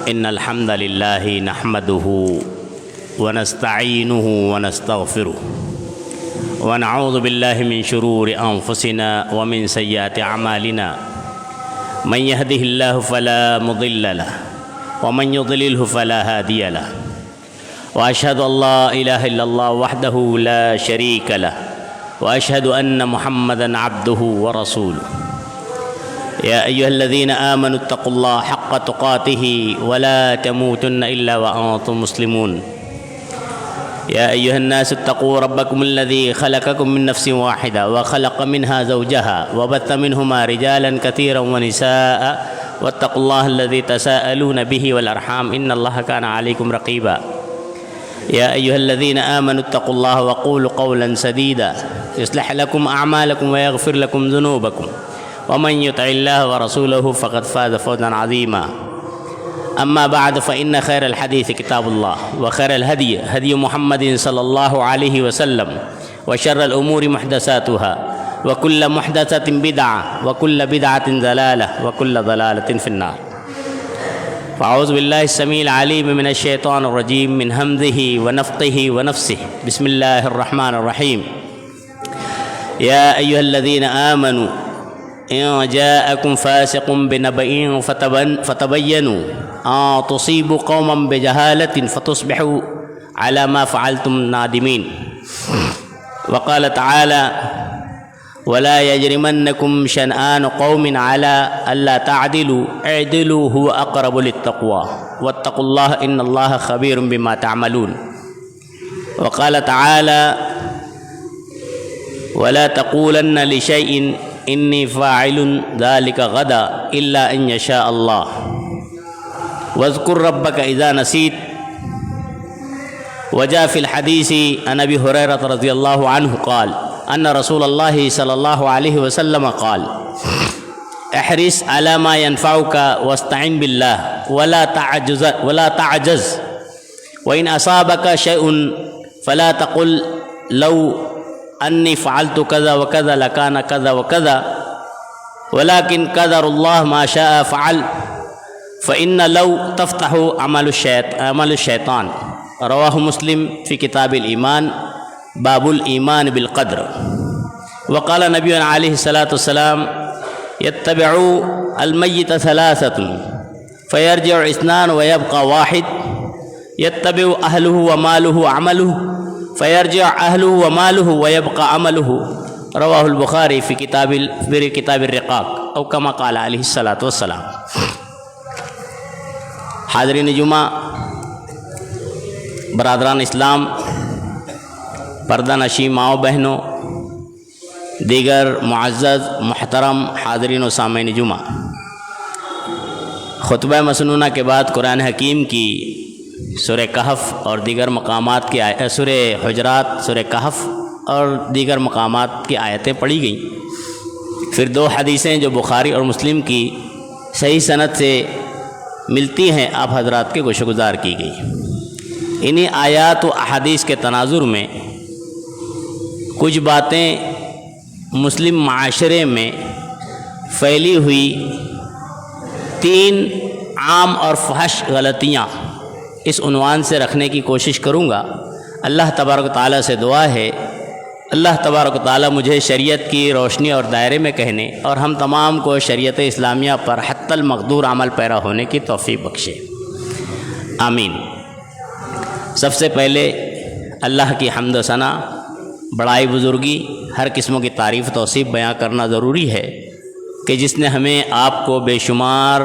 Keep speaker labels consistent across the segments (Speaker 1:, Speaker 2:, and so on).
Speaker 1: إن الحمد لله نحمده ونستعينه ونستغفره ونعوذ بالله من شرور أنفسنا ومن سيئات أعمالنا من يهده الله فلا مضل له ومن يضلله فلا هادي له وأشهد أن لا إله إلا الله وحده لا شريك له وأشهد أن محمدًا عبده ورسوله يا أيها الذين آمنوا اتقوا الله حق تقاته ولا تموتن إلا وأنتم مسلمون يا أيها الناس اتقوا ربكم الذي خلقكم من نفس واحدة وخلق منها زوجها وبث منهما رجالا كثيرا ونساء واتقوا الله الذي تساءلون به والأرحام إن الله كان عليكم رقيبا يا أيها الذين آمنوا اتقوا الله وقولوا قولا سديدا يصلح لكم أعمالكم ويغفر لكم ذنوبكم ومن يطع الله ورسوله فقد فاز فوزا عظيما أما بعد فإن خير الحديث كتاب الله وخير الهدي هدي محمد صلى الله عليه وسلم وشر الأمور محدثاتها وكل محدثة بدعة وكل بدعة ضلالة وكل ضلالة في النار فأعوذ بالله السميع العليم من الشيطان الرجيم من همزه ونفخه ونفسه بسم الله الرحمن الرحيم يا أيها الذين آمنوا إن جاءكم فاسق بنبأ فتبينوا أن تصيبوا قوما بجهالة فتصبحوا على ما فعلتم نادمين وقال تعالى ولا يجرمنكم شنآن قوم على ألا تعدلوا اعدلوا هو أقرب للتقوى واتقوا الله إن الله خبير بما تعملون وقال تعالى ولا تقولن لشيء إني فاعل ذلك غدا إلا أن يشاء الله واذكر ربك إذا نسيت وجاء في الحديث عن أبي هريرة رضي الله عنه قال أن رسول الله صلى الله عليه وسلم قال احرص على ما ينفعك واستعن بالله ولا تعجز وإن أصابك شيء فلا تقل لو أني فعلت كذا وكذا لكان كذا وكذا ولكن قدر الله ما شاء فعل فإن لو تفتح عمل الشيطان رواه مسلم في كتاب الإيمان باب الإيمان بالقدر وقال نبينا عليه الصلاة والسلام يتبع الميت ثلاثة فيرجع اثنان ويبقى واحد يتبع أهله وماله عمله فيرجع أهله وماله ويبقى عمله رواه البخاري في كتاب الرقاق أو كما قال عليه الصلاة والسلام حاضرین جمعہ برادران اسلام پردہ نشین ماؤں بہنوں دیگر معزز محترم حاضرین و سامعین جمعہ خطبہ مسنونہ کے بعد قرآن حکیم کی سورہ کہف اور دیگر مقامات کی سورہ حجرات سورہ کہف اور دیگر مقامات کی آیتیں پڑھی گئیں پھر دو حدیثیں جو بخاری اور مسلم کی صحیح سند سے ملتی ہیں آپ حضرات کے گوش گزار کی گئی انہی آیات و احادیث کے تناظر میں کچھ باتیں مسلم معاشرے میں پھیلی ہوئی 3 عام اور فحش غلطیاں اس عنوان سے رکھنے کی کوشش کروں گا اللہ تبارک و تعالیٰ سے دعا ہے اللہ تبارک و تعالیٰ مجھے شریعت کی روشنی اور دائرے میں کہنے اور ہم تمام کو شریعت اسلامیہ پر حتی المقدور عمل پیرا ہونے کی توفیق بخشے آمین۔ سب سے پہلے اللہ کی حمد و ثنا بڑائی بزرگی ہر قسموں کی تعریف توصیف بیان کرنا ضروری ہے کہ جس نے ہمیں آپ کو بے شمار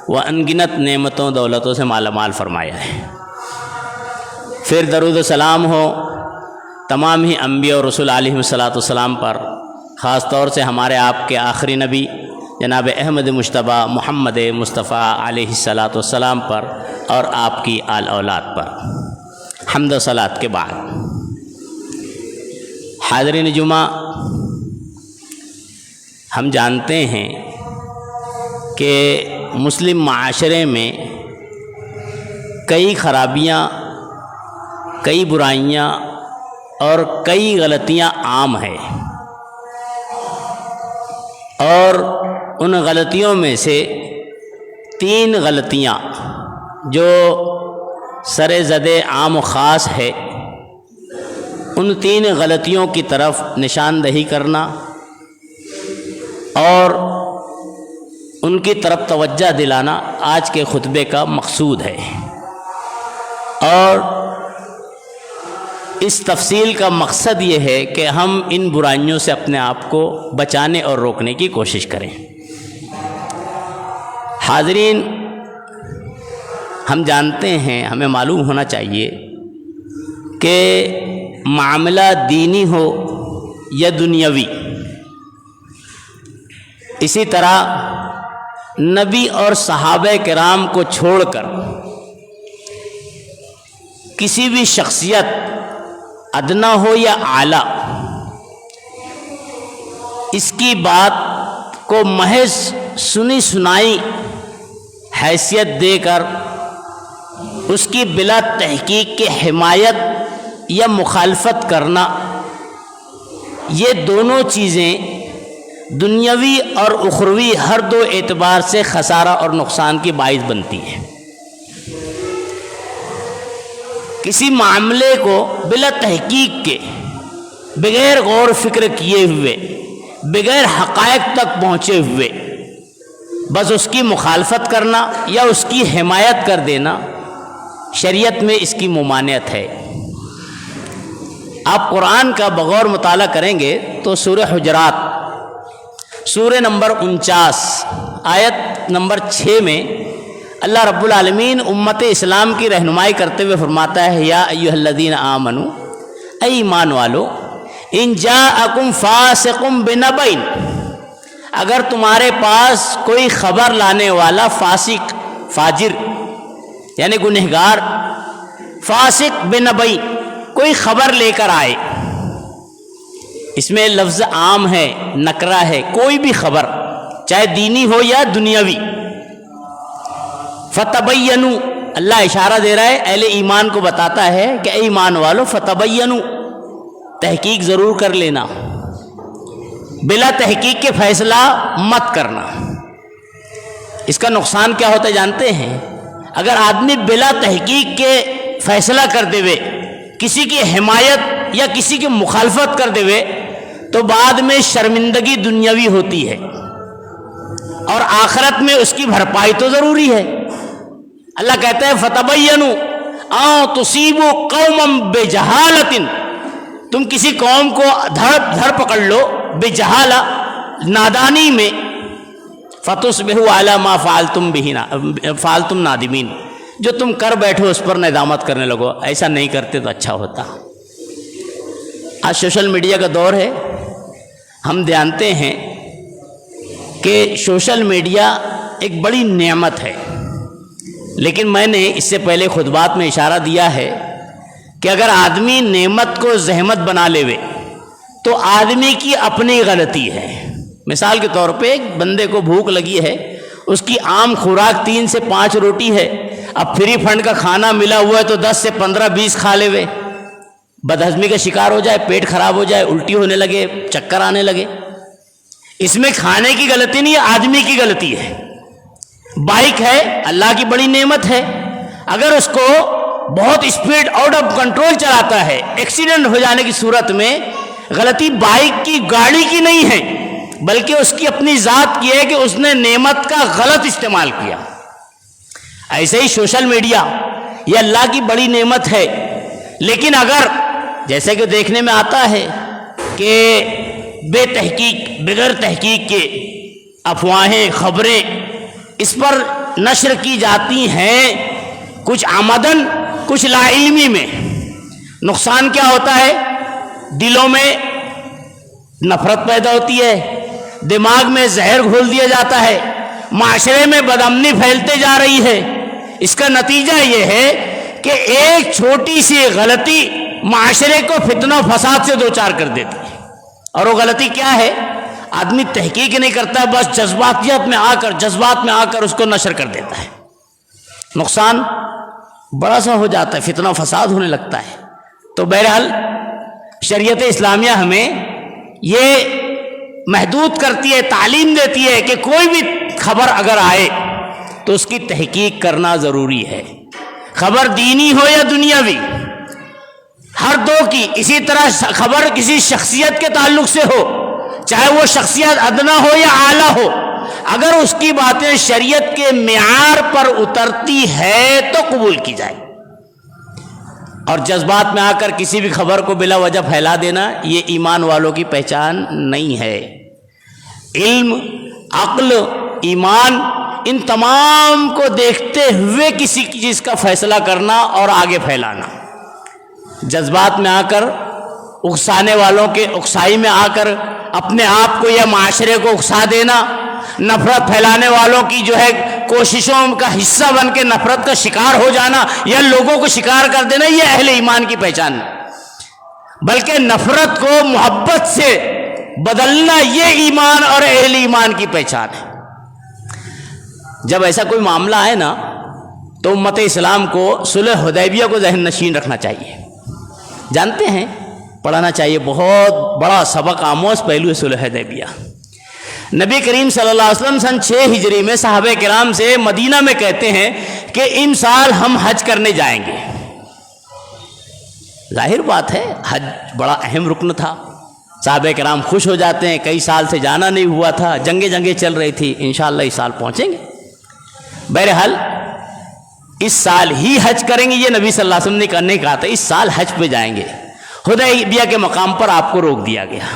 Speaker 1: و انگنت نعمتوں دولتوں سے مالا مال فرمایا ہے۔ پھر درود و سلام ہو تمام ہی انبیاء اور رسول علیہ السلام پر، خاص طور سے ہمارے آپ کے آخری نبی جناب احمد مجتبیٰ محمد مصطفیٰ علیہ السلام پر اور آپ کی آل اولاد پر۔ حمد و صلات کے بعد حاضرین جمعہ ہم جانتے ہیں کہ مسلم معاشرے میں کئی خرابیاں، کئی برائیاں اور کئی غلطیاں عام ہیں، اور ان غلطیوں میں سے 3 غلطیاں جو سر زد عام و خاص ہے ان 3 غلطیوں کی طرف نشاندہی کرنا اور ان کی طرف توجہ دلانا آج کے خطبے کا مقصود ہے، اور اس تفصیل کا مقصد یہ ہے کہ ہم ان برائیوں سے اپنے آپ کو بچانے اور روکنے کی کوشش کریں۔ حاضرین، ہم جانتے ہیں، ہمیں معلوم ہونا چاہیے کہ معاملہ دینی ہو یا دنیاوی، اسی طرح نبی اور صحابہ کرام کو چھوڑ کر کسی بھی شخصیت ادنا ہو یا اعلیٰ، اس کی بات کو محض سنی سنائی حیثیت دے کر اس کی بلا تحقیق کی حمایت یا مخالفت کرنا، یہ دونوں چیزیں دنیاوی اور اخروی ہر دو اعتبار سے خسارہ اور نقصان کی باعث بنتی ہے۔ کسی معاملے کو بلا تحقیق کے، بغیر غور فکر کیے ہوئے، بغیر حقائق تک پہنچے ہوئے بس اس کی مخالفت کرنا یا اس کی حمایت کر دینا، شریعت میں اس کی ممانعت ہے۔ آپ قرآن کا بغور مطالعہ کریں گے تو سورہ حجرات سورہ نمبر 49 آیت نمبر 6 میں اللہ رب العالمین امت اسلام کی رہنمائی کرتے ہوئے فرماتا ہے، یا ایھا الذین آمنوا، اے ایمان والو، ان جاءکم فاسق بنبأ، اگر تمہارے پاس کوئی خبر لانے والا فاسق، فاجر یعنی گنہگار، فاسق بنبأ کوئی خبر لے کر آئے، اس میں لفظ عام ہے، نکرہ ہے، کوئی بھی خبر چاہے دینی ہو یا دنیاوی، فتبینوا، اللہ اشارہ دے رہا ہے، اہل ایمان کو بتاتا ہے کہ اے ایمان والو فتبینوا، تحقیق ضرور کر لینا، بلا تحقیق کے فیصلہ مت کرنا۔ اس کا نقصان کیا ہوتا ہے جانتے ہیں؟ اگر آدمی بلا تحقیق کے فیصلہ کرتے ہوئے کسی کی حمایت یا کسی کی مخالفت کرتے ہوئے تو بعد میں شرمندگی دنیاوی ہوتی ہے اور آخرت میں اس کی بھرپائی تو ضروری ہے۔ اللہ کہتا ہے فتبینوا ان تصیبوا قوما بجہالۃ، تم کسی قوم کو دھر پکڑ لو بجہالہ، نادانی میں، فتصبحوا علی ما فعلتم نادمین، جو تم کر بیٹھو اس پر ندامت کرنے لگو، ایسا نہیں کرتے تو اچھا ہوتا۔ آج سوشل میڈیا کا دور ہے، ہم جانتے ہیں کہ سوشل میڈیا ایک بڑی نعمت ہے، لیکن میں نے اس سے پہلے خطبات میں اشارہ دیا ہے کہ اگر آدمی نعمت کو زحمت بنا لے تو آدمی کی اپنی غلطی ہے۔ مثال کے طور پہ ایک بندے کو بھوک لگی ہے، اس کی عام خوراک 3 سے 5 روٹی ہے، اب فری فنڈ کا کھانا ملا ہوا ہے تو 10 سے 15 20 کھا لے ہوئے، بدہضمی کا شکار ہو جائے، پیٹ خراب ہو جائے، الٹی ہونے لگے، چکر آنے لگے۔ اس میں کھانے کی غلطی نہیں، آدمی کی غلطی ہے۔ بائک ہے، اللہ کی بڑی نعمت ہے، اگر اس کو بہت اسپیڈ آؤٹ آف کنٹرول چلاتا ہے، ایکسیڈنٹ ہو جانے کی صورت میں غلطی بائک کی، گاڑی کی نہیں ہے، بلکہ اس کی اپنی ذات کی ہے کہ اس نے نعمت کا غلط استعمال کیا۔ ایسے ہی سوشل میڈیا یہ اللہ کی بڑی نعمت ہے، لیکن اگر جیسے کہ دیکھنے میں آتا ہے کہ بے تحقیق، بغیر تحقیق کے افواہیں، خبریں اس پر نشر کی جاتی ہیں، کچھ آمدن کچھ لا علمی میں، نقصان کیا ہوتا ہے؟ دلوں میں نفرت پیدا ہوتی ہے، دماغ میں زہر گھول دیا جاتا ہے، معاشرے میں بدامنی پھیلتے جا رہی ہے۔ اس کا نتیجہ یہ ہے کہ ایک چھوٹی سی غلطی معاشرے کو فتنہ و فساد سے دوچار کر دیتی ہے۔ اور وہ غلطی کیا ہے؟ آدمی تحقیق نہیں کرتا، بس جذبات میں آ کر اس کو نشر کر دیتا ہے، نقصان بڑا سا ہو جاتا ہے، فتنہ و فساد ہونے لگتا ہے۔ تو بہرحال شریعت اسلامیہ ہمیں یہ محدود کرتی ہے، تعلیم دیتی ہے کہ کوئی بھی خبر اگر آئے تو اس کی تحقیق کرنا ضروری ہے، خبر دینی ہو یا دنیاوی، ہر دو کی۔ اسی طرح خبر کسی شخصیت کے تعلق سے ہو، چاہے وہ شخصیت ادنا ہو یا اعلیٰ ہو، اگر اس کی باتیں شریعت کے معیار پر اترتی ہے تو قبول کی جائے۔ اور جذبات میں آ کر کسی بھی خبر کو بلا وجہ پھیلا دینا، یہ ایمان والوں کی پہچان نہیں ہے۔ علم، عقل، ایمان، ان تمام کو دیکھتے ہوئے کسی چیز کا فیصلہ کرنا اور آگے پھیلانا۔ جذبات میں آ کر، اکسانے والوں کے اکسائی میں آ کر اپنے آپ کو یا معاشرے کو اکسا دینا، نفرت پھیلانے والوں کی جو ہے کوششوں کا حصہ بن کے نفرت کا شکار ہو جانا یا لوگوں کو شکار کر دینا، یہ اہل ایمان کی پہچان نہیں، بلکہ نفرت کو محبت سے بدلنا یہ ایمان اور اہل ایمان کی پہچان ہے۔ جب ایسا کوئی معاملہ ہے نا تو امت اسلام کو صلح حدیبیہ کو ذہن نشین رکھنا چاہیے۔ جانتے ہیں، پڑھنا چاہیے، بہت بڑا سبق آموز پہلو ہے صلح حدیبیہ۔ نبی کریم صلی اللہ علیہ وسلم سن 6 ہجری میں صحابہ کرام سے مدینہ میں کہتے ہیں کہ ان سال ہم حج کرنے جائیں گے۔ ظاہر بات ہے، حج بڑا اہم رکن تھا، صحابہ کرام خوش ہو جاتے ہیں، کئی سال سے جانا نہیں ہوا تھا، جنگیں چل رہی تھی، انشاءاللہ اس سال پہنچیں گے۔ بہرحال اس سال ہی حج کریں گے، یہ نبی صلی اللہ علیہ وسلم نے کرنے کہا تھا، اس سال حج پہ جائیں گے۔ حدیبیہ کے مقام پر آپ کو روک دیا گیا۔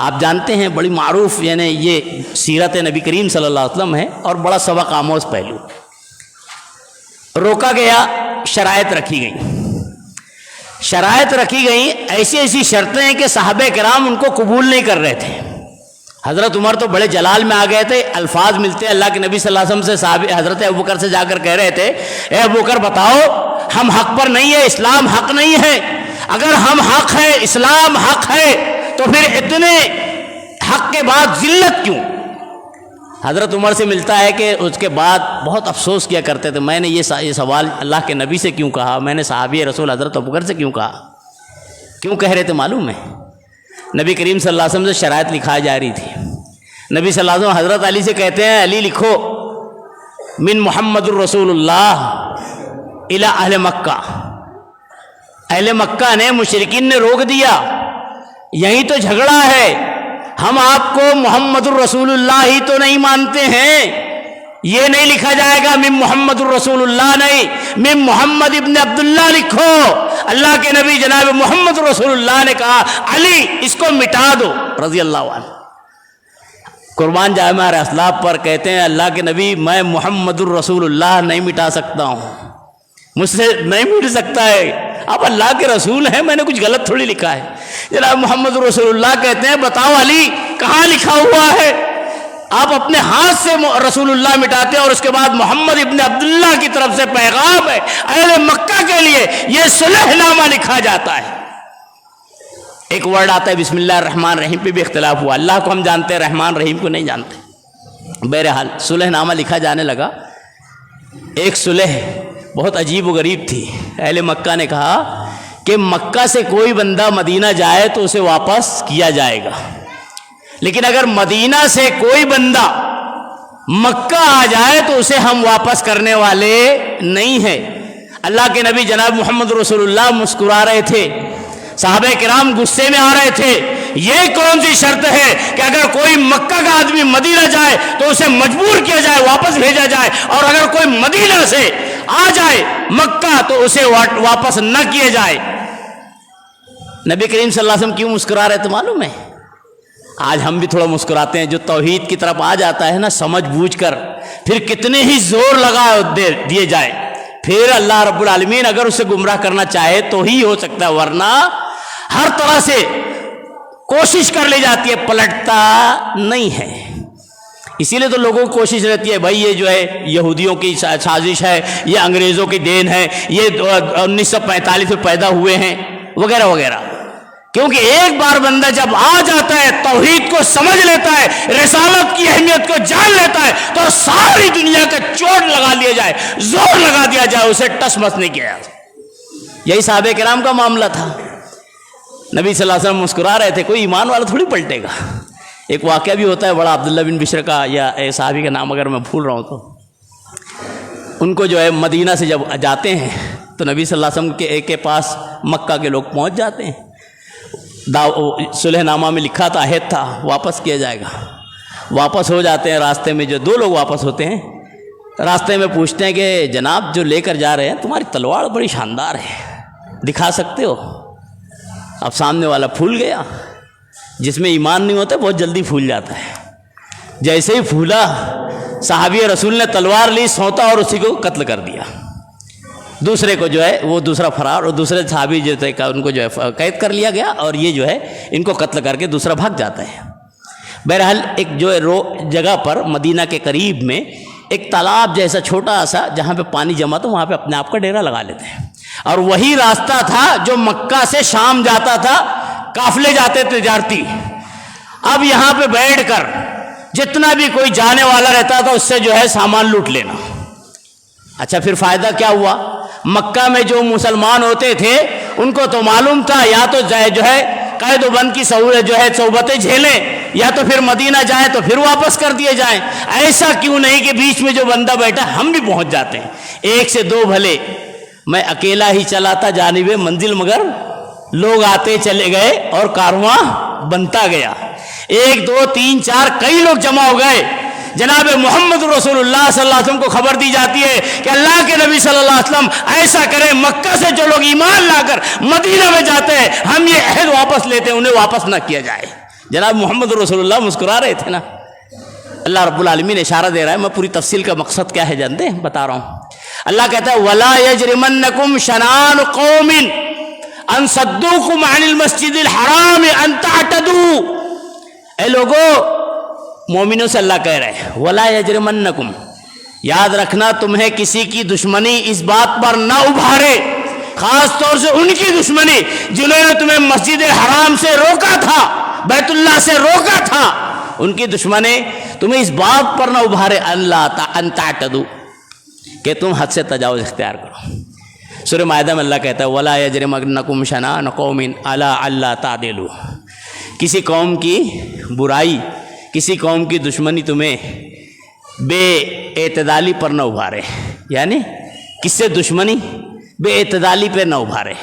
Speaker 1: آپ جانتے ہیں، بڑی معروف یعنی یہ سیرت نبی کریم صلی اللہ علیہ وسلم ہے اور بڑا سبق آموز پہلو۔ روکا گیا، شرائط رکھی گئیں، ایسی شرطیں ہیں کہ صحابہ کرام ان کو قبول نہیں کر رہے تھے۔ حضرت عمر تو بڑے جلال میں آ گئے تھے، الفاظ ملتے اللہ کے نبی صلی اللہ علیہ وسلم سے، صحابہ حضرت ابوبکر سے جا کر کہہ رہے تھے، اے ابوبکر بتاؤ، ہم حق پر نہیں ہے، اسلام حق نہیں ہے، اگر ہم حق ہے، اسلام حق ہے، تو پھر اتنے حق کے بعد ذلت کیوں؟ حضرت عمر سے ملتا ہے کہ اس کے بعد بہت افسوس کیا کرتے تھے، میں نے یہ سوال اللہ کے نبی سے کیوں کہا، میں نے صحابی رسول حضرت ابوبکر سے کیوں کہا؟ کیوں کہہ رہے تھے معلوم ہے؟ نبی کریم صلی اللہ علیہ وسلم سے شرائط لکھائی جا رہی تھی۔ نبی صلی اللہ علیہ وسلم حضرت علی سے کہتے ہیں، علی لکھو، من محمد الرسول اللہ الی اہل مکہ۔ اہل مکہ نے، مشرکین نے روک دیا، یہی تو جھگڑا ہے، ہم آپ کو محمد الرسول اللہ ہی تو نہیں مانتے ہیں، یہ نہیں لکھا جائے گا من محمد الرسول اللہ، نہیں، من محمد ابن عبداللہ لکھو۔ اللہ کے نبی جناب محمد رسول اللہ نے کہا، علی اس کو مٹا دو رضی اللہ عنہ۔ قربان جائے ہمارے اسلاف پر، کہتے ہیں اللہ کے نبی، میں محمد الرسول اللہ نہیں مٹا سکتا ہوں، مجھ سے نہیں مٹ سکتا ہے، آپ اللہ کے رسول ہیں، میں نے کچھ غلط تھوڑی لکھا ہے۔ جناب محمد رسول اللہ کہتے ہیں، بتاؤ علی کہاں لکھا ہوا ہے؟ آپ اپنے ہاتھ سے رسول اللہ مٹاتے ہیں، اور اس کے بعد محمد ابن عبداللہ کی طرف سے پیغام ہے اہل مکہ کے لیے، یہ صلح نامہ لکھا جاتا ہے۔ ایک ورڈ آتا ہے بسم اللہ الرحمن الرحیم پہ بھی اختلاف ہوا، اللہ کو ہم جانتے ہیں، رحمان رحیم کو نہیں جانتے۔ بہرحال صلح نامہ لکھا جانے لگا۔ ایک صلح بہت عجیب و غریب تھی۔ اہل مکہ نے کہا کہ مکہ سے کوئی بندہ مدینہ جائے تو اسے واپس کیا جائے گا، لیکن اگر مدینہ سے کوئی بندہ مکہ آ جائے تو اسے ہم واپس کرنے والے نہیں ہیں۔ اللہ کے نبی جناب محمد رسول اللہ مسکرا رہے تھے، صحابہ کرام غصے میں آ رہے تھے، یہ کون سی شرط ہے کہ اگر کوئی مکہ کا آدمی مدینہ جائے تو اسے مجبور کیا جائے، واپس بھیجا جائے، اور اگر کوئی مدینہ سے آ جائے مکہ تو اسے واپس نہ کیے جائے؟ نبی کریم صلی اللہ علیہ وسلم کیوں مسکرا رہے تھے معلوم ہے؟ آج ہم بھی تھوڑا مسکراتے ہیں، جو توحید کی طرف آ جاتا ہے نا سمجھ بوجھ کر، پھر کتنے ہی زور لگا دیے جائے، پھر اللہ رب العالمین اگر اسے گمراہ کرنا چاہے تو ہی ہو سکتا ہے، ورنہ ہر طرح سے کوشش کر لی جاتی ہے، پلٹتا نہیں ہے۔ اسی لیے تو لوگوں کی کوشش رہتی ہے، بھائی یہ جو ہے یہودیوں کی سازش ہے، یہ انگریزوں کی دین ہے، یہ 1945 میں پیدا ہوئے ہیں وغیرہ وغیرہ، کیونکہ ایک بار بندہ جب آ جاتا ہے، توحید کو سمجھ لیتا ہے، رسالت کی اہمیت کو جان لیتا ہے، تو ساری دنیا کا چوٹ لگا لیا جائے، زور لگا دیا جائے، اسے ٹس مس نہیں کیا جائے۔ یہی صحابہ کرام کا معاملہ تھا۔ نبی صلی اللہ علیہ وسلم مسکرا رہے تھے، کوئی ایمان والا تھوڑی پلٹے گا۔ ایک واقعہ بھی ہوتا ہے بڑا، عبداللہ بن بشر کا، یا صحابی کا نام اگر میں بھول رہا ہوں تو ان کو جو ہے مدینہ سے جب جاتے ہیں تو نبی صلی اللہ علیہ وسلم کے پاس مکہ کے لوگ پہنچ جاتے ہیں. صلح نامہ میں لکھا تھا، عہد تھا، واپس کیا جائے گا. واپس ہو جاتے ہیں. راستے میں جو 2 لوگ واپس ہوتے ہیں، راستے میں پوچھتے ہیں کہ جناب جو لے کر جا رہے ہیں تمہاری تلوار بڑی شاندار ہے، دکھا سکتے ہو؟ اب سامنے والا پھول گیا. جس میں ایمان نہیں ہوتا بہت جلدی پھول جاتا ہے. جیسے ہی پھولا، صحابی رسول نے تلوار لی، سونتا اور اسی کو قتل کر دیا. دوسرے کو جو ہے وہ دوسرا فرار، اور دوسرے صحابی جو تھے ان کو جو ہے قید کر لیا گیا، اور یہ جو ہے ان کو قتل کر کے دوسرا بھاگ جاتا ہے. بہرحال ایک جو ہے جگہ پر مدینہ کے قریب میں ایک تالاب جیسا چھوٹا سا جہاں پہ پانی جمع تھا، وہاں پہ اپنے آپ کا ڈیرا لگا لیتے ہیں. اور وہی راستہ تھا جو مکہ سے شام جاتا تھا، قافلے جاتے تجارتی. اب یہاں پہ بیٹھ کر جتنا بھی کوئی جانے والا رہتا تھا اس سے جو ہے سامان لوٹ لینا. اچھا پھر فائدہ کیا ہوا؟ مکہ میں جو مسلمان ہوتے تھے ان کو تو معلوم تھا یا تو جو ہے قید و بند کی سہولت جو ہے صحبتیں جھیلیں، یا تو پھر مدینہ جائیں تو پھر واپس کر دیے جائیں. ایسا کیوں نہیں کہ بیچ میں جو بندہ بیٹھا ہم بھی پہنچ جاتے ہیں. 1 سے 2 بھلے، میں اکیلا ہی چلا تھا جانب منزل، مگر لوگ آتے چلے گئے اور کارواں بنتا گیا. 1 2 3 4 کئی لوگ جمع ہو گئے. جناب محمد رسول اللہ صلی اللہ علیہ وسلم کو خبر دی جاتی ہے کہ اللہ کے نبی صلی اللہ علیہ وسلم ایسا کریں، مکہ سے جو لوگ ایمان لا کر مدینہ میں جاتے ہیں ہم یہ عہد واپس لیتے ہیں، انہیں واپس نہ کیا جائے. جناب محمد رسول اللہ مسکرا رہے تھے نا. اللہ رب العالمین اشارہ دے رہا ہے. میں پوری تفصیل کا مقصد کیا ہے جانتے ہیں؟ بتا رہا ہوں. اللہ کہتا ہے وَلَا يَجْرِمَنَّكُمْ شَنَآنُ قَوْمٍ أَن صَدُّوكُمْ عَنِ الْمَسْجِدِ الْحَرَامِ أَن تَعْتَدُوا. اے لوگو، مومنوں سے اللہ کہہ رہے ہیں وَلَا يَجْرِمَنَّكُمْ، یاد رکھنا تمہیں کسی کی دشمنی اس بات پر نہ ابھارے، خاص طور سے ان کی دشمنی جنہوں نے تمہیں مسجد حرام سے روکا تھا، بیت اللہ سے روکا تھا. ان کی دشمنی تمہیں اس بات پر نہ ابھارے ان تعتدوا، کہ تم حد سے تجاوز اختیار کرو. سورہ مائدہ میں اللہ کہتا ہے وَلَا يَجْرِمَنَّكُمْ شَنَآنُ قَوْمٍ عَلَىٰ أَلَّا تَعْدِلُوا. کسی قوم کی برائی، کسی قوم کی دشمنی تمہیں بے اعتدالی پر نہ ابھارے. یعنی کس سے دشمنی؟ بے اعتدالی پہ نہ ابھارے.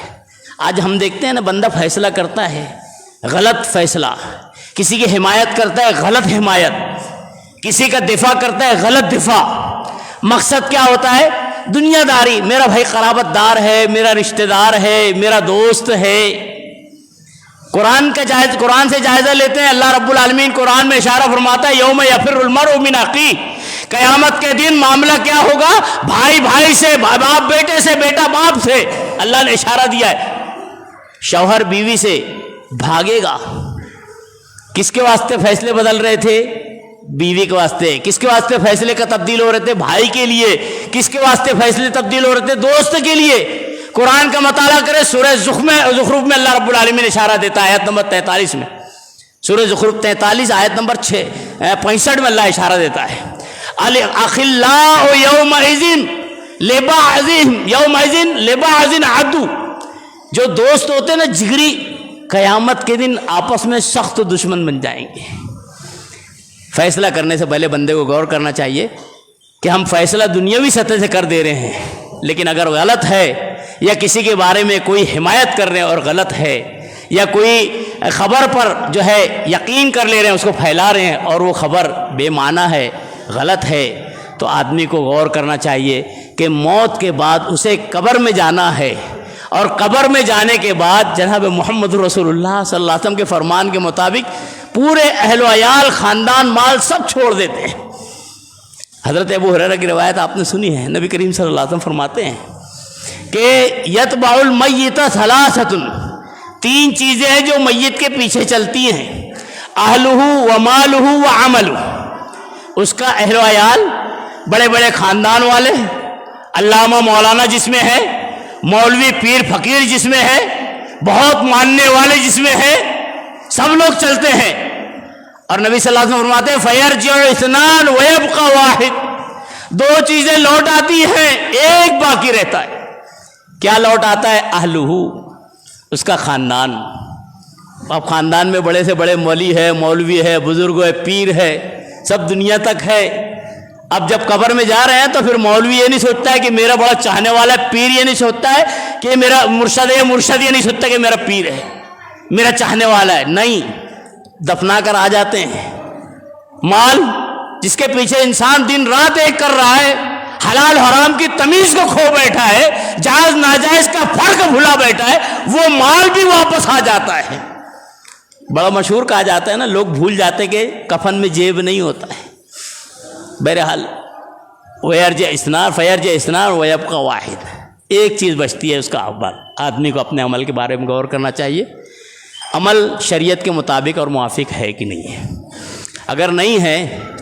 Speaker 1: آج ہم دیکھتے ہیں نا، بندہ فیصلہ کرتا ہے غلط فیصلہ، کسی کی حمایت کرتا ہے غلط حمایت، کسی کا دفاع کرتا ہے غلط دفاع. مقصد کیا ہوتا ہے؟ دنیا داری. میرا بھائی قرابت دار ہے، میرا رشتہ دار ہے، میرا دوست ہے. قرآن سے جائزہ لیتے ہیں. اللہ رب العالمین قرآن میں اشارہ فرماتا ہے یوم یفر المرء من اخیہ. قیامت کے دن معاملہ کیا ہوگا؟ بھائی بھائی سے، باپ بیٹے سے، بیٹا باپ سے. اللہ نے اشارہ دیا ہے. شوہر بیوی سے بھاگے گا. کس کے واسطے فیصلے بدل رہے تھے؟ بیوی کے واسطے. کس کے واسطے فیصلے کا تبدیل ہو رہے تھے؟ بھائی کے لیے. کس کے واسطے فیصلے تبدیل ہو رہے تھے؟ دوست کے لیے. قرآن کا مطالعہ کرے. سورہ زخرف میں اللہ رب العالمین اشارہ دیتا ہے آیت نمبر 43 میں. سورہ زخرف 43 آیت نمبر 65 میں اللہ اشارہ دیتا ہے الاخلاء یومئذ لبعض عدو. جو دوست ہوتے ہیں نا جگری، قیامت کے دن آپس میں سخت دشمن بن جائیں گے. فیصلہ کرنے سے پہلے بندے کو غور کرنا چاہیے کہ ہم فیصلہ دنیاوی سطح سے کر دے رہے ہیں، لیکن اگر غلط ہے یا کسی کے بارے میں کوئی حمایت کر رہے ہیں اور غلط ہے، یا کوئی خبر پر جو ہے یقین کر لے رہے ہیں، اس کو پھیلا رہے ہیں اور وہ خبر بے معنی ہے، غلط ہے، تو آدمی کو غور کرنا چاہیے کہ موت کے بعد اسے قبر میں جانا ہے. اور قبر میں جانے کے بعد جناب محمد رسول اللہ صلی اللہ علیہ وسلم کے فرمان کے مطابق پورے اہل و عیال، خاندان، مال سب چھوڑ دیتے ہیں. حضرت ابو ہریرہ کی روایت آپ نے سنی ہے. نبی کریم صلی اللہ علیہ وسلم فرماتے ہیں کہ یتبع المیت ثلاثۃ، 3 چیزیں ہیں جو میت کے پیچھے چلتی ہیں. اہلہ و مالہ و عملہ. اس کا اہل و عیال، بڑے بڑے خاندان والے، علامہ مولانا جس میں ہے، مولوی پیر فقیر جس میں ہے، بہت ماننے والے جس میں ہے، سب لوگ چلتے ہیں. اور نبی صلی اللہ علیہ وسلم فرماتے ہیں فَيَرْجِعُ اثْنَانُ وَيَبْقَى وَاحِدٌ. 2 چیزیں لوٹ آتی ہیں، ایک باقی رہتا ہے. کیا لوٹ آتا ہے؟ اہلہ، اس کا خاندان. اب خاندان میں بڑے سے بڑے مولی ہے، مولوی ہے، بزرگ ہے، پیر ہے، سب دنیا تک ہے. اب جب قبر میں جا رہے ہیں تو پھر مولوی یہ نہیں سوچتا ہے کہ میرا بڑا چاہنے والا ہے، پیر یہ نہیں سوچتا ہے کہ میرا مرشد ہے، مرشد یہ نہیں سوچتا کہ میرا پیر ہے، میرا چاہنے والا ہے، نہیں، دفنا کر آ جاتے ہیں۔ مال جس کے پیچھے انسان دن رات ایک کر رہا ہے، حلال حرام کی تمیز کو کھو بیٹھا ہے، جائز ناجائز کا فرق بھلا بیٹھا ہے، وہ مال بھی واپس آ جاتا ہے۔ بڑا مشہور کہا جاتا ہے نا، لوگ بھول جاتے کہ کفن میں جیب نہیں ہوتا ہے۔ بہرحال وَيَرْجِعُ اثْنَانِ فَيَرْجِعُ اثْنَانِ وَيَبْقَى وَاحِدٌ، ایک چیز بچتی ہے، اس کا آدمی کو اپنے عمل کے بارے میں غور کرنا چاہیے، عمل شریعت کے مطابق اور موافق ہے کہ نہیں ہے۔ اگر نہیں ہے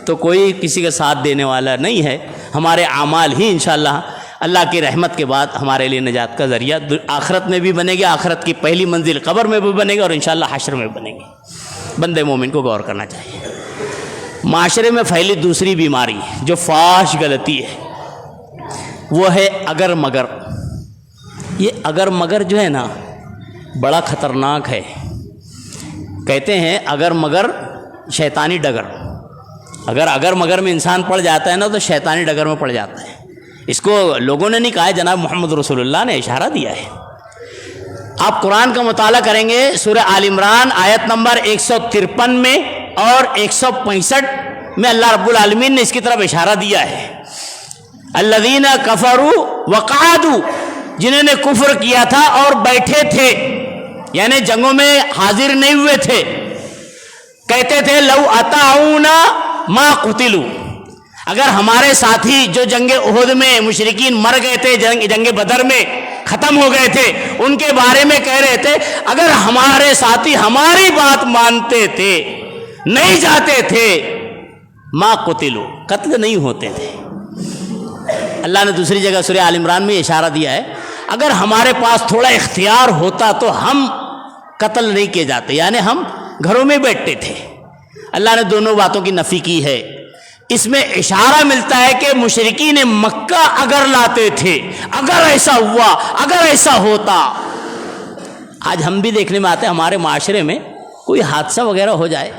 Speaker 1: تو کوئی کسی کا ساتھ دینے والا نہیں ہے، ہمارے اعمال ہی انشاءاللہ اللہ کی رحمت کے بعد ہمارے لیے نجات کا ذریعہ آخرت میں بھی بنے گی، آخرت کی پہلی منزل قبر میں بھی بنے گی اور انشاءاللہ حشر میں بنے گی۔ بندے مومن کو غور کرنا چاہیے۔ معاشرے میں پھیلی دوسری بیماری جو فاحش غلطی ہے وہ ہے اگر مگر۔ یہ اگر مگر جو ہے نا بڑا خطرناک ہے۔ کہتے ہیں اگر مگر شیطانی ڈگر، اگر مگر میں انسان پڑ جاتا ہے نا تو شیطانی ڈگر میں پڑ جاتا ہے۔ اس کو لوگوں نے نہیں کہا ہے، جناب محمد رسول اللہ نے اشارہ دیا ہے۔ آپ قرآن کا مطالعہ کریں گے، سورہ آل عمران آیت نمبر 153 میں اور 165 میں اللہ رب العالمین نے اس کی طرف اشارہ دیا ہے۔ الذین کفروا وقعدوا، جنہوں نے کفر کیا تھا اور بیٹھے تھے، یعنی جنگوں میں حاضر نہیں ہوئے تھے، کہتے تھے لو اطاعونا ما قتلوا، اگر ہمارے ساتھی جو جنگ احد میں مشرکین مر گئے تھے، جنگ بدر میں ختم ہو گئے تھے، ان کے بارے میں کہہ رہے تھے اگر ہمارے ساتھی ہماری بات مانتے تھے، نہیں جاتے تھے، ما قتلوا، قتل نہیں ہوتے تھے۔ اللہ نے دوسری جگہ سورہ آل عمران میں اشارہ دیا ہے اگر ہمارے پاس تھوڑا اختیار ہوتا تو ہم قتل نہیں کیے جاتے، یعنی ہم گھروں میں بیٹھتے تھے۔ اللہ نے دونوں باتوں کی نفی کی ہے۔ اس میں اشارہ ملتا ہے کہ مشرکین مکہ اگر لاتے تھے، اگر ایسا ہوا، اگر ایسا ہوتا۔ آج ہم بھی دیکھنے میں آتے ہیں ہمارے معاشرے میں کوئی حادثہ وغیرہ ہو جائے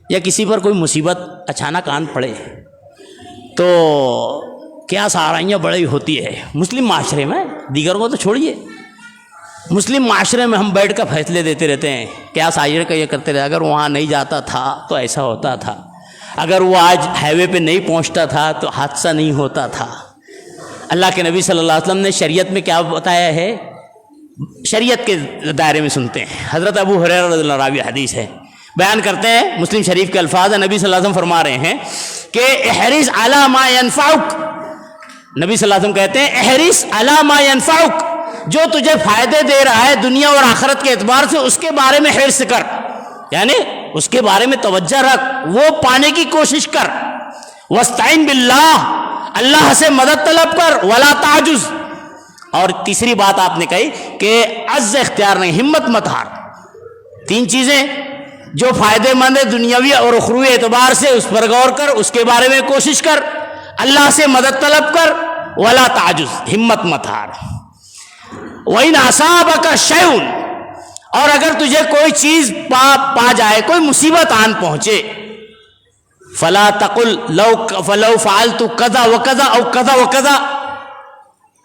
Speaker 1: یا کسی پر کوئی مصیبت اچانک آن پڑے تو کیا سہارائیاں بڑی ہوتی ہے مسلم معاشرے میں، دیگر کو تو چھوڑیے، مسلم معاشرے میں ہم بیٹھ کر فیصلے دیتے رہتے ہیں، کیا سائر کا یہ کرتے رہتے، اگر وہاں نہیں جاتا تھا تو ایسا ہوتا تھا، اگر وہ آج ہائی وے پہ نہیں پہنچتا تھا تو حادثہ نہیں ہوتا تھا۔ اللہ کے نبی صلی اللہ علیہ وسلم نے شریعت میں کیا بتایا ہے، شریعت کے دائرے میں سنتے ہیں۔ حضرت ابو ہریرہ رضی اللہ عنہ راوی حدیث ہے، بیان کرتے ہیں، مسلم شریف کے الفاظ ہیں، نبی صلی اللہ علیہ وسلم فرما رہے ہیں کہ احرص علی ما ینفعک، نبی صلی اللہ علیہ وسلم کہتے ہیں احرص علی ما ینفعک، جو تجھے فائدے دے رہا ہے دنیا اور آخرت کے اعتبار سے اس کے بارے میں حرص کر، یعنی اس کے بارے میں توجہ رکھ، وہ پانے کی کوشش کر۔ واستعن باللہ، اللہ سے مدد طلب کر، ولا تعجز، اور تیسری بات آپ نے کہی کہ عجز اختیار نہیں، ہمت مت ہار۔ تین چیزیں جو فائدے مند ہے دنیاوی اور اخروی اعتبار سے اس پر غور کر، اس کے بارے میں کوشش کر، اللہ سے مدد طلب کر، ولا تعجز، ہمت مت ہار۔ وَإِنْ أَصَابَكَ شَيْءٌ، اور اگر تجھے کوئی چیز پا جائے، کوئی مصیبت آن پہنچے، فَلَا تَقُلْ فَلَوْ فَعَلْتُ كَذَا وَكَذَا أَوْ كَذَا وَكَذَا،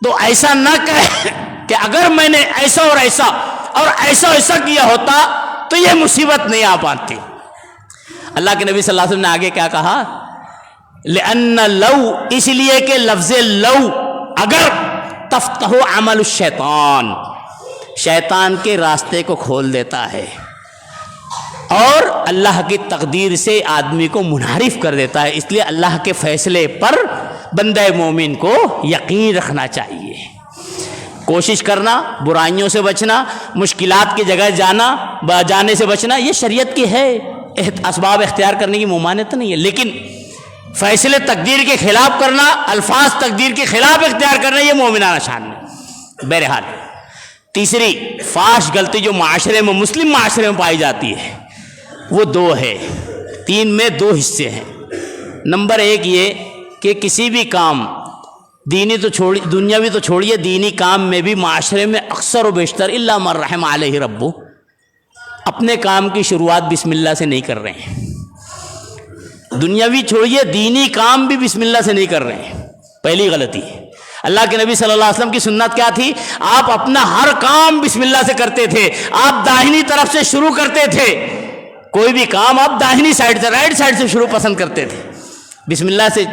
Speaker 1: تو ایسا نہ کہے کہ اگر میں نے ایسا اور ایسا اور ایسا ایسا کیا ہوتا تو یہ مصیبت نہیں آ پاتی۔ اللہ کے نبی صلی اللہ علیہ وسلم نے آگے کیا کہا، لِأَنَّ لَوْ، اس لیے کہ لفظ لو اگر تفتح عمل الشیطان، شیطان کے راستے کو کھول دیتا ہے اور اللہ کی تقدیر سے آدمی کو منحرف کر دیتا ہے، اس لیے اللہ کے فیصلے پر بندہ مومن کو یقین رکھنا چاہیے، کوشش کرنا، برائیوں سے بچنا، مشکلات کی جگہ جانے سے بچنا، یہ شریعت کی ہے، اسباب اختیار کرنے کی ممانعت نہیں ہے، لیکن فیصلے تقدیر کے خلاف کرنا، الفاظ تقدیر کے خلاف اختیار کرنا، یہ مومنانہ شان ہے۔ بہرحال تیسری فاحش غلطی جو معاشرے میں، مسلم معاشرے میں پائی جاتی ہے وہ دو ہے، تین میں دو حصے ہیں۔ نمبر ایک یہ کہ کسی بھی کام، دنیاوی تو چھوڑیے، دینی کام میں بھی معاشرے میں اکثر و بیشتر الا من رحم علیہ ربہ اپنے کام کی شروعات بسم اللہ سے نہیں کر رہے ہیں۔ دنیاوی چھوڑیے دینی کام بھی بسم اللہ سے نہیں کر رہے ہیں، پہلی غلطی ہے۔ اللہ کے نبی صلی اللہ علیہ وسلم کی سنت کیا تھی؟ آپ اپنا ہر کام بسم اللہ سے کرتے تھے، آپ داہنی طرف سے شروع کرتے تھے، کوئی بھی کام آپ داہنی سائڈ سے، رائٹ سائڈ سے شروع پسند کرتے تھے، بسم اللہ سے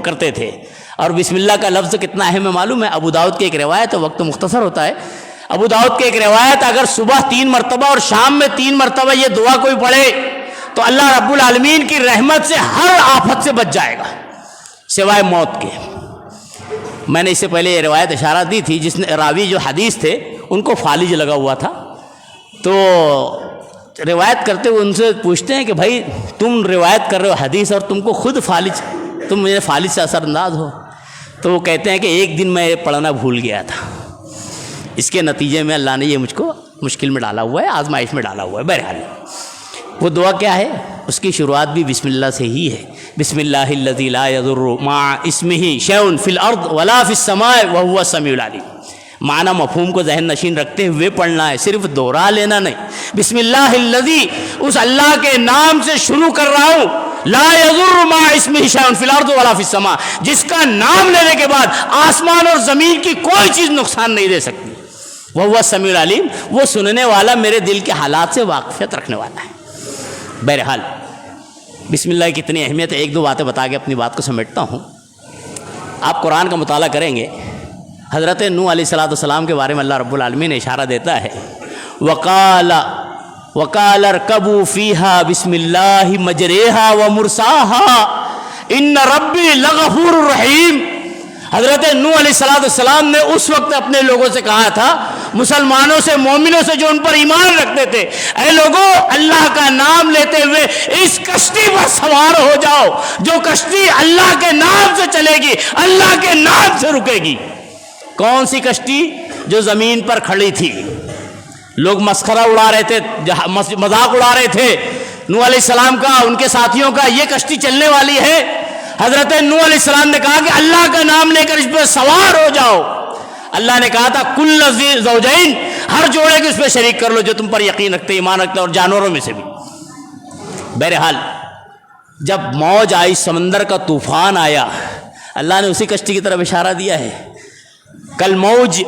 Speaker 1: کرتے تھے۔ اور بسم اللہ کا لفظ کتنا اہم ہے معلوم ہے؟ ابو داؤد کی ایک روایت ہے، وقت مختصر ہوتا ہے، ابو داؤد کی ایک روایت، اگر صبح 3 مرتبہ اور شام میں 3 مرتبہ یہ دعا کوئی پڑھے تو اللہ رب العالمین کی رحمت سے ہر آفت سے بچ جائے گا سوائے موت کے۔ میں نے اس سے پہلے یہ روایت اشارہ دی تھی، جس نے راوی جو حدیث تھے ان کو فالج لگا ہوا تھا، تو روایت کرتے ہوئے ان سے پوچھتے ہیں کہ بھائی تم روایت کر رہے ہو حدیث اور تم کو خود فالج، تم مجھے فالج سے اثر انداز ہو؟ تو وہ کہتے ہیں کہ ایک دن میں پڑھنا بھول گیا تھا، اس کے نتیجے میں اللہ نے یہ مجھ کو مشکل میں ڈالا ہوا ہے، آزمائش میں ڈالا ہوا ہے۔ بہرحال وہ دعا کیا ہے؟ اس کی شروعات بھی بسم اللہ سے ہی ہے، بسم اللہ الذی لا یضر مع اسمہ شیء فی الارض ولا فی السماء وہو السمیع العلیم۔ معنی مفہوم کو ذہن نشین رکھتے ہوئے پڑھنا ہے، صرف دوہرا لینا نہیں۔ بسم اللہ الذی، اس اللہ کے نام سے شروع کر رہا ہوں، لا یضر مع اسمہ شیء فی الارض ولا فی السماء، جس کا نام لینے کے بعد آسمان اور زمین کی کوئی چیز نقصان نہیں دے سکتی۔ وہو السمیع العلیم، وہ سننے والا، میرے دل کے حالات سے واقفیت رکھنے والا ہے۔ بہرحال بسم اللہ کی کتنی اہمیت ہے، ایک دو باتیں بتا کے اپنی بات کو سمیٹتا ہوں۔ آپ قرآن کا مطالعہ کریں گے، حضرت نوح علیہ السلام کے بارے میں اللہ رب العالمین نے اشارہ دیتا ہے، وَقَالَ ارْكَبُوا فِيهَا بِسْمِ اللَّهِ مَجْرَاهَا وَمُرْسَاهَا إِنَّ رَبِّي لَغَفُورٌ رَحِيمٌ۔ حضرت نوح علیہ السلام نے اس وقت اپنے لوگوں سے کہا تھا، مسلمانوں سے، مومنوں سے جو ان پر ایمان رکھتے تھے، اے لوگوں اللہ کا نام لیتے ہوئے اس کشتی پر سوار ہو جاؤ، جو کشتی اللہ کے نام سے چلے گی، اللہ کے نام سے رکے گی۔ کون سی کشتی؟ جو زمین پر کھڑی تھی، لوگ مسخرہ اڑا رہے تھے، مذاق اڑا رہے تھے نوح علیہ السلام کا، ان کے ساتھیوں کا، یہ کشتی چلنے والی ہے۔ حضرت نوح علیہ السلام نے کہا کہ اللہ کا نام لے کر اس پہ سوار ہو جاؤ۔ اللہ نے کہا تھا کل زوجین، ہر جوڑے کو اس پہ شریک کر لو جو تم پر یقین رکھتے، ایمان رکھتے، اور جانوروں میں سے بھی۔ بہرحال جب موج آئی، سمندر کا طوفان آیا، اللہ نے اسی کشتی کی طرف اشارہ دیا ہے، کل موج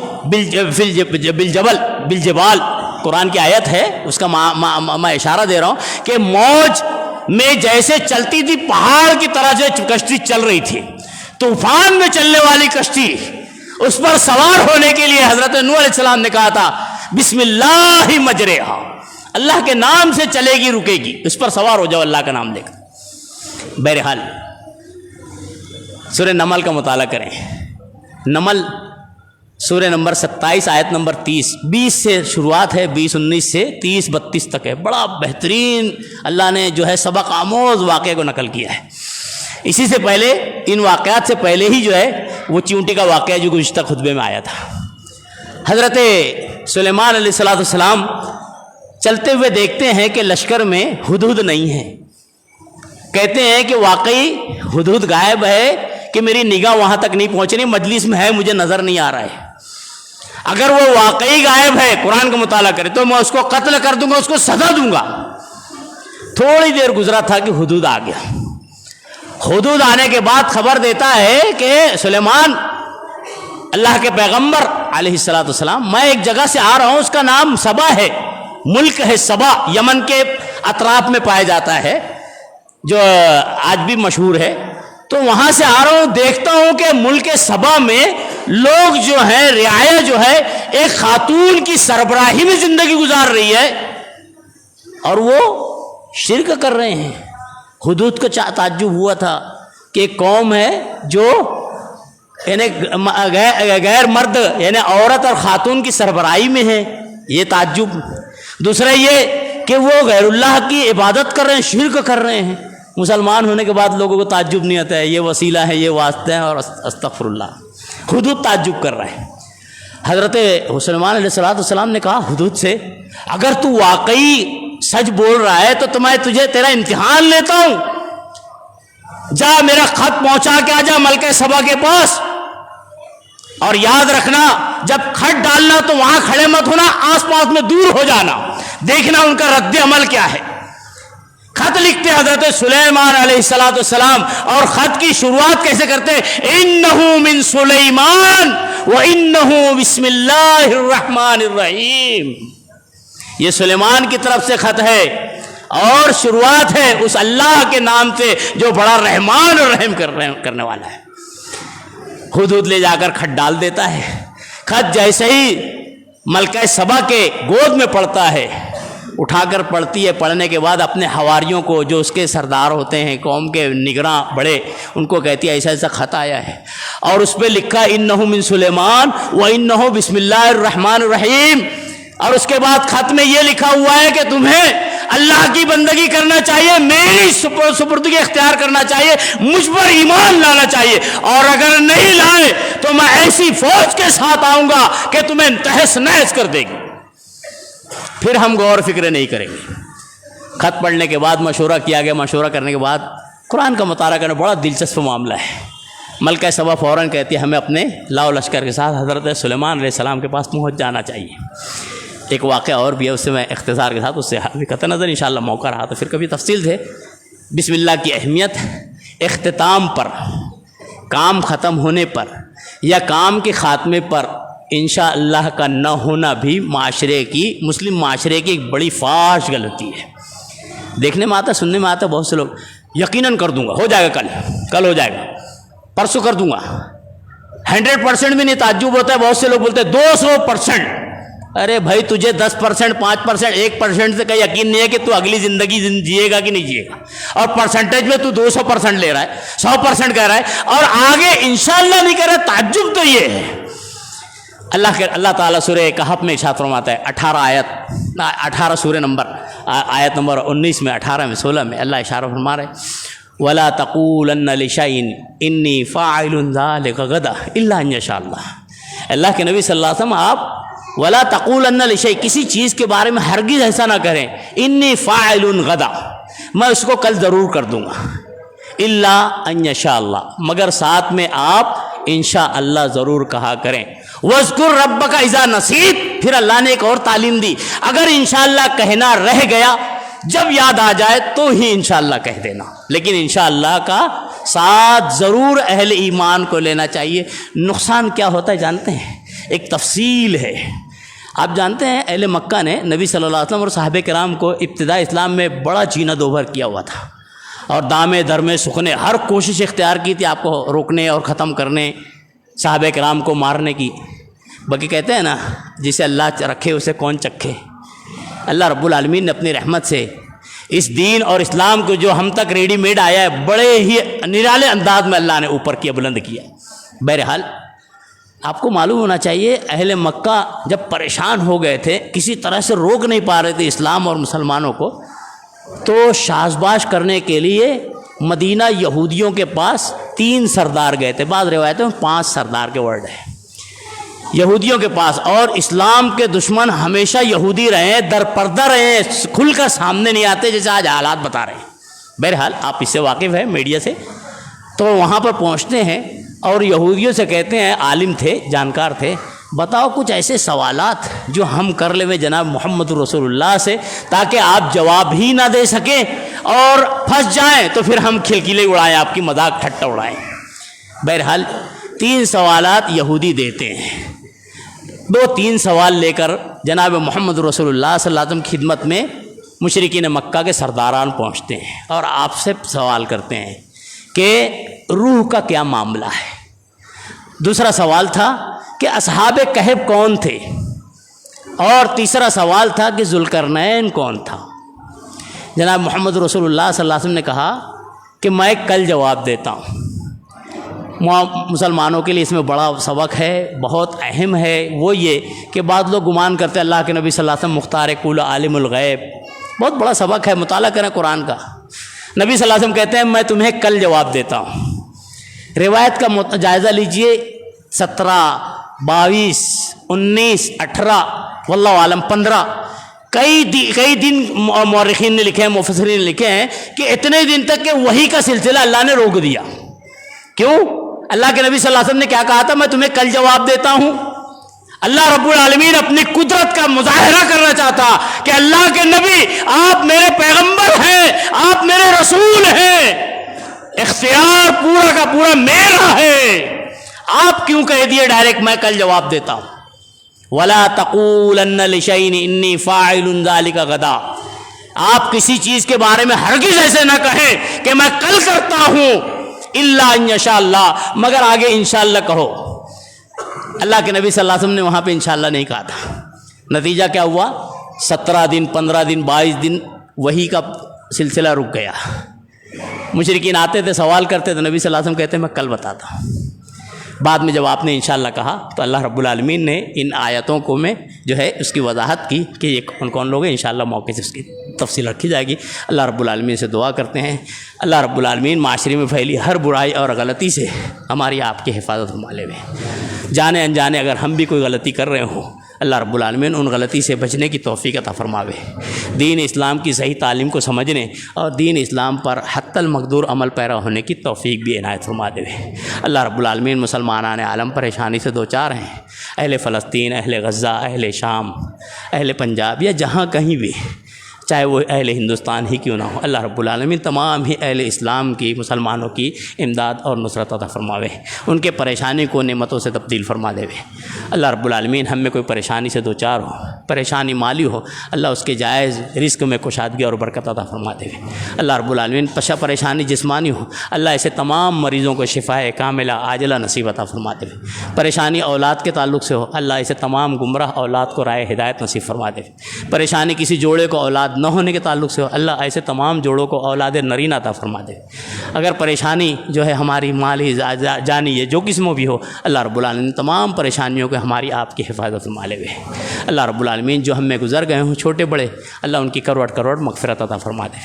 Speaker 1: بالجبال، قرآن کی آیت ہے، اس کا میں اشارہ دے رہا ہوں کہ موج میں جیسے چلتی تھی پہاڑ کی طرح سے کشتی چل رہی تھی، طوفان میں چلنے والی کشتی، اس پر سوار ہونے کے لیے حضرت نوح علیہ السلام نے کہا تھا بسم اللہ مجرہا، اللہ کے نام سے چلے گی، رکے گی، اس پر سوار ہو جاؤ اللہ کا نام لے کر۔ بہرحال سورہ نمل کا مطالعہ کریں، نمل سورہ نمبر 27 آیت نمبر 20 سے شروعات ہے، 20-19 سے 30-32 تک ہے۔ بڑا بہترین اللہ نے جو ہے سبق آموز واقعے کو نقل کیا ہے۔ اسی سے پہلے، ان واقعات سے پہلے ہی جو ہے وہ چونٹی کا واقعہ جو گزشتہ خطبے میں آیا تھا، حضرت سلیمان علیہ السلام چلتے ہوئے دیکھتے ہیں کہ لشکر میں ہدہد نہیں ہے، کہتے ہیں کہ واقعی ہدہد غائب ہے کہ میری نگاہ وہاں تک نہیں پہنچ رہی، مجلس میں ہے مجھے نظر نہیں آ رہا ہے۔ اگر وہ واقعی غائب ہے، قرآن کا مطالعہ کرے، تو میں اس کو قتل کر دوں گا، اس کو سزا دوں گا۔ تھوڑی دیر گزرا تھا کہ ہدہد آ گیا۔ ہدہد آنے کے بعد خبر دیتا ہے کہ سلیمان اللہ کے پیغمبر علیہ السلام، میں ایک جگہ سے آ رہا ہوں، اس کا نام سبا ہے، ملک ہے سبا، یمن کے اطراف میں پایا جاتا ہے، جو آج بھی مشہور ہے۔ تو وہاں سے آ رہا ہوں، دیکھتا ہوں کہ ملک سبا میں لوگ جو ہیں، رعایا جو ہے، ایک خاتون کی سربراہی میں زندگی گزار رہی ہے، اور وہ شرک کر رہے ہیں۔ ہدہد کو تعجب ہوا تھا کہ ایک قوم ہے جو یعنی غیر مرد یعنی عورت اور خاتون کی سربراہی میں ہے، یہ تعجب۔ دوسرا یہ کہ وہ غیر اللہ کی عبادت کر رہے ہیں، شرک کر رہے ہیں۔ مسلمان ہونے کے بعد لوگوں کو تعجب نہیں آتا ہے، یہ وسیلہ ہے، یہ واسطہ ہے، اور استغفر اللہ۔ ہدہد تعجب کر رہا ہے۔ حضرت سلیمان علیہ السلام نے کہا ہدہد سے، اگر تو واقعی سچ بول رہا ہے تو میں تجھے تیرا امتحان لیتا ہوں، جا میرا خط پہنچا کے آ جا ملکہ سبا کے پاس، اور یاد رکھنا جب خط ڈالنا تو وہاں کھڑے مت ہونا، آس پاس میں دور ہو جانا، دیکھنا ان کا رد عمل کیا ہے۔ خط لکھتے حضرت سلیمان علیہ السلام، اور خط کی شروعات کیسے کرتے ہیں؟ انہ من سلیمان وانہ بسم اللہ الرحمن الرحیم. یہ سلیمان کی طرف سے خط ہے اور شروعات ہے اس اللہ کے نام سے جو بڑا رحمان اور رحم کرنے والا ہے. ہدہد لے جا کر خط ڈال دیتا ہے. خط جیسے ہی ملکہ سبا کے گود میں پڑتا ہے، اٹھا کر پڑھتی ہے. پڑھنے کے بعد اپنے حواریوں کو، جو اس کے سردار ہوتے ہیں، قوم کے نگراں بڑے، ان کو کہتی ہے ایسا ایسا خط آیا ہے، اور اس پہ لکھا انہ من سلیمان وانہ بسم اللہ الرحمن الرحیم. اور اس کے بعد خط میں یہ لکھا ہوا ہے کہ تمہیں اللہ کی بندگی کرنا چاہیے، میری سپردگی اختیار کرنا چاہیے، مجھ پر ایمان لانا چاہیے، اور اگر نہیں لائے تو میں ایسی فوج کے ساتھ آؤں گا کہ تمہیں تہس نہس کر دے گی. پھر ہم غور فکر نہیں کریں گے. خط پڑھنے کے بعد مشورہ کیا گیا. مشورہ کرنے کے بعد قرآن کا مطالعہ کرنا بڑا دلچسپ معاملہ ہے. ملکہ سبا فوراً کہتی ہے ہمیں اپنے لاؤ لشکر کے ساتھ حضرت سلیمان علیہ السلام کے پاس پہنچ جانا چاہیے. ایک واقعہ اور بھی ہے، اس سے میں اختصار کے ساتھ اس سے قطع نظر انشاءاللہ موقع رہا تو پھر کبھی تفصیل سے. بسم اللہ کی اہمیت اختتام پر، کام ختم ہونے پر یا کام کے خاتمے پر انشاءاللہ کا نہ ہونا بھی مسلم معاشرے کی ایک بڑی فاحش غلطی ہے. دیکھنے میں آتا، سننے میں آتا بہت سے لوگ یقیناً کر دوں گا، ہو جائے گا، کل ہو جائے گا، پرسوں کر دوں گا. 100% بھی نہیں. تعجب ہوتا ہے، بہت سے لوگ بولتے ہیں 200%. ارے بھائی تجھے 10%، 5%، 1% سے کا یقین نہیں ہے کہ تو اگلی زندگی جیے گا کہ نہیں جیے گا، اور پرسنٹیج میں تو 200% لے رہا ہے، 100% کہہ رہا ہے، اور آگے انشاءاللہ نہیں کہہ رہا. تعجب تو یہ ہے. اللہ تعالیٰ سورہ کہف میں ارشاد فرماتا ہے 18 سورہ نمبر آیت نمبر 19 میں، 18 میں، 16 میں اللہ اشارہ فرما رہے وَلَا تَقُولَنَّ لِشَيْءٍ إِنِّي فَاعِلٌ ذَلِكَ غَدًا إِلَّا أَن يَشَاءَ اللَّهُ. اللہ کے نبی صلی اللہ علیہ وسلم آپ وَلَا تَقُولَنَّ لِشَيْءٍ کسی چیز کے بارے میں ہرگز ایسا نہ کریں إِنِّي فَاعِلٌ غَدًا میں اس کو کل ضرور کر دوں گا، إِلَّا أَن يَشَاءَ اللَّهُ مگر ساتھ میں آپ انشاءاللہ ضرور کہا کریں. وَاذْكُرْ رَبَّكَ إِذَا نَسِيتَ پھر اللہ نے ایک اور تعلیم دی، اگر انشاءاللہ کہنا رہ گیا، جب یاد آ جائے تو ہی انشاءاللہ کہہ دینا، لیکن انشاءاللہ کا ساتھ ضرور اہل ایمان کو لینا چاہیے. نقصان کیا ہوتا ہے جانتے ہیں؟ ایک تفصیل ہے. آپ جانتے ہیں اہل مکہ نے نبی صلی اللہ علیہ وسلم اور صحابہ کرام کو ابتداء اسلام میں بڑا چینہ دوبھر کیا ہوا تھا، اور دامے درمے سکھنے ہر کوشش اختیار کی تھی آپ کو روکنے اور ختم کرنے، صحابہ کرام کو مارنے کی. باقی کہتے ہیں نا جسے اللہ رکھے اسے کون چکھے. اللہ رب العالمین نے اپنی رحمت سے اس دین اور اسلام کو جو ہم تک ریڈی میڈ آیا ہے بڑے ہی نرالے انداز میں اللہ نے اوپر کیا، بلند کیا. بہرحال آپ کو معلوم ہونا چاہیے اہل مکہ جب پریشان ہو گئے تھے، کسی طرح سے روک نہیں پا رہے تھے اسلام اور مسلمانوں کو، تو شازباش کرنے کے لیے مدینہ یہودیوں کے پاس 3 سردار گئے تھے. بعض روایتوں میں 5 سردار کے ورڈ ہیں یہودیوں کے پاس. اور اسلام کے دشمن ہمیشہ یہودی رہے ہیں، در پردہ رہے ہیں، کھل کر سامنے نہیں آتے جیسے آج حالات بتا رہے ہیں. بہرحال آپ اس سے واقف ہیں میڈیا سے. تو وہاں پر پہنچتے ہیں اور یہودیوں سے کہتے ہیں، عالم تھے، جانکار تھے، بتاؤ کچھ ایسے سوالات جو ہم کر لیں جناب محمد رسول اللہ سے تاکہ آپ جواب ہی نہ دے سکیں اور پھنس جائیں تو پھر ہم کھلکھیلے اڑائیں، آپ کی مذاق ٹھٹا اڑائیں. بہرحال 3 سوالات یہودی دیتے ہیں. 2-3 سوال لے کر جناب محمد رسول اللہ صلی اللہ علیہ وسلم کی خدمت میں مشرکین مکہ کے سرداران پہنچتے ہیں اور آپ سے سوال کرتے ہیں کہ روح کا کیا معاملہ ہے. دوسرا سوال تھا کہ اصحاب کہف کون تھے، اور تیسرا سوال تھا کہ ذوالقرنین کون تھا. جناب محمد رسول اللہ صلی اللہ علیہ وسلم نے کہا کہ میں کل جواب دیتا ہوں. مسلمانوں کے لیے اس میں بڑا سبق ہے، بہت اہم ہے. وہ یہ کہ بعض لوگ گمان کرتے اللہ کے نبی صلی اللہ علیہ وسلم مختار کل عالم الغیب. بہت بڑا سبق ہے، مطالعہ کریں قرآن کا. نبی صلی اللہ علیہ وسلم کہتے ہیں میں تمہیں کل جواب دیتا ہوں. روایت کا جائزہ لیجئے، 17، 22، 19، 18، واللہ عالم 15. کئی دن مورخین نے لکھے ہیں، مفسرین نے لکھے ہیں کہ اتنے دن تک کہ وحی کا سلسلہ اللہ نے روک دیا. کیوں؟ اللہ کے نبی صلی اللہ علیہ وسلم نے کیا کہا تھا؟ میں تمہیں کل جواب دیتا ہوں. اللہ رب العالمین اپنی قدرت کا مظاہرہ کرنا چاہتا کہ اللہ کے نبی آپ میرے پیغمبر ہیں، اختیار پورا کا پورا میرا ہے. آپ کیوں کہہ دیے ڈائریکٹ میں کل جواب دیتا ہوں؟ وَلَا تَقُولَنَّ لِشَيْءٍ إِنِّي فَاعِلٌ ذَلِكَ غَدًا. آپ کسی چیز کے بارے میں ہرگز ایسے نہ کہیں کہ میں کل کرتا ہوں، الا ان یشاء اللہ، مگر آگے انشاءاللہ کہو. اللہ کے نبی صلی اللہ علیہ وسلم نے وہاں پہ انشاءاللہ نہیں کہا تھا. نتیجہ کیا ہوا؟ 17 دن 15 دن 22 دن وہی کا سلسلہ رک گیا. مشرکین آتے تھے، سوال کرتے تھے، نبی صلی اللہ علیہ وسلم کہتے ہیں میں کل بتاتا ہوں. بعد میں جب آپ نے انشاءاللہ کہا تو اللہ رب العالمین نے ان آیتوں کو میں جو ہے اس کی وضاحت کی کہ یہ کون کون لوگ ہیں. انشاءاللہ موقع سے اس کی تفصیل رکھی جائے گی. اللہ رب العالمین سے دعا کرتے ہیں اللہ رب العالمین معاشرے میں پھیلی ہر برائی اور غلطی سے ہماری آپ کی حفاظت فرمائے ہوئے. جانے انجانے اگر ہم بھی کوئی غلطی کر رہے ہوں اللہ رب العالمین ان غلطی سے بچنے کی توفیق عطا فرماوے. دین اسلام کی صحیح تعلیم کو سمجھنے اور دین اسلام پر حتی المقدور عمل پیرا ہونے کی توفیق بھی عنایت فرما دے. اللہ رب العالمین مسلمانان عالم پریشانی سے دوچار ہیں. اہل فلسطین، اہل غزہ، اہل شام، اہل پنجاب یا جہاں کہیں بھی، چاہے وہ اہل ہندوستان ہی کیوں نہ ہو، اللہ رب العالمین تمام ہی اہل اسلام کی، مسلمانوں کی امداد اور نصرت عطا فرماوے. ان کے پریشانی کو نعمتوں سے تبدیل فرما دے. اللہ رب العالمین ہم میں کوئی پریشانی سے دوچار ہو، پریشانی مالی ہو، اللہ اس کے جائز رزق میں کشادگی اور برکت عطا فرما دے. اللہ رب العالمین پریشانی جسمانی ہو، اللہ ایسے تمام مریضوں کو شفاء کاملہ عاجلہ نصیب عطا فرما دے. پریشانی اولاد کے تعلق سے ہو، اللہ ایسے تمام گمراہ اولاد کو رائے ہدایت نصیب فرما دے. پریشانی کسی جوڑے کو اولاد نہ ہونے کے تعلق سے ہو، اللہ ایسے تمام جوڑوں کو اولاد نرینہ عطا فرما دے. اگر پریشانی جو ہے ہماری مالی جانی ہے جو قسموں بھی ہو، اللہ رب العالمین تمام پریشانیوں کو ہماری آپ کی حفاظت فرما لے. اللہ رب العالمین جو ہم میں گزر گئے ہوں چھوٹے بڑے، اللہ ان کی کروڑ کروڑ مغفرت عطا فرما دے.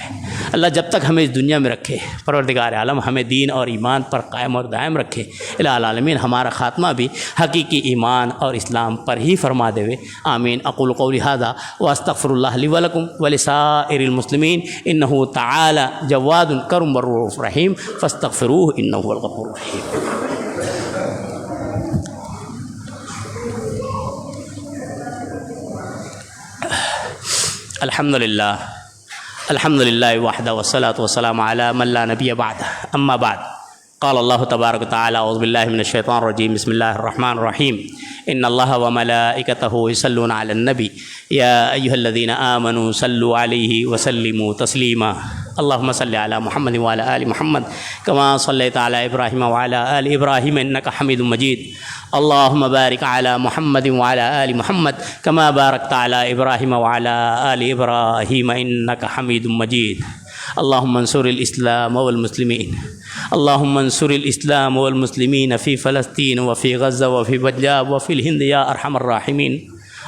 Speaker 1: اللہ جب تک ہمیں اس دنیا میں رکھے پروردگار عالم ہمیں دین اور ایمان پر قائم اور دائم رکھے. الہ العالمین ہمارا خاتمہ بھی حقیقی ایمان اور اسلام پر ہی فرما دے. آمین. اقول قولی ھذا واستغفر اللہ لی ولکم ولسائر المسلمین انہ تعالی جواد کرم رؤوف رحیم فاستغفروہ انہ هو الغفور الرحیم. الحمد للہ وحدہ والصلاة والسلام علی من لا نبی بعد. اما بعد قال اللہ تبارک وتعالی اعوذ باللہ من الشیطان الرجیم بسم اللہ الرحمن الرحیم ان اللہ وملائکتہ یصلون علی النبی یا ایہا الذین آمنوا صلوا علیہ وسلموا تسلیما. اللہم صلی علی محمد وعلی آل محمد کما صلیت علی ابراہیم وعلی آل ابراہیم انک حمید مجید. اللہم بارک علی محمد وعلی آل محمد کما بارکت علی ابراہیم وعلی آل ابراہیم انک حمید مجید. اللہم انصر الاسلام والمسلمین اللہم انصر الاسلام والمسلمین فی فلسطین وفی غزہ وفی پنجاب وفی الہند یا ارحم الراحمین.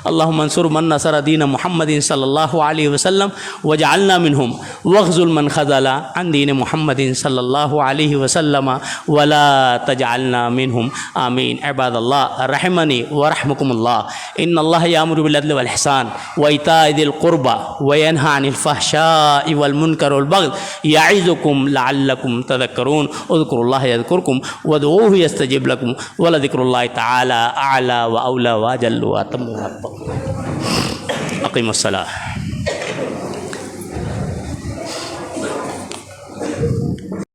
Speaker 1: اللہم انصر من نصر دین محمد صلی اللہ علیہ وسلم وجعلنا منہم واخذل من خذل عن دین محمد صلی اللہ علیہ وسلم ولا تجعلنا منہم. آمین. عباد اللہ رحمنی ورحمکم اللہ. ان اللہ یامر بالعدل والإحسان وإیتاء ذی القربى وینہی عن الفحشاء والمنکر والبغی یعظکم لعلکم تذکرون. اذکروا اللہ یذکرکم وادعوہ یستجب لکم ولذکر اللہ تعالی اعلی واولی واجل واتم. اقیم الصلاۃ.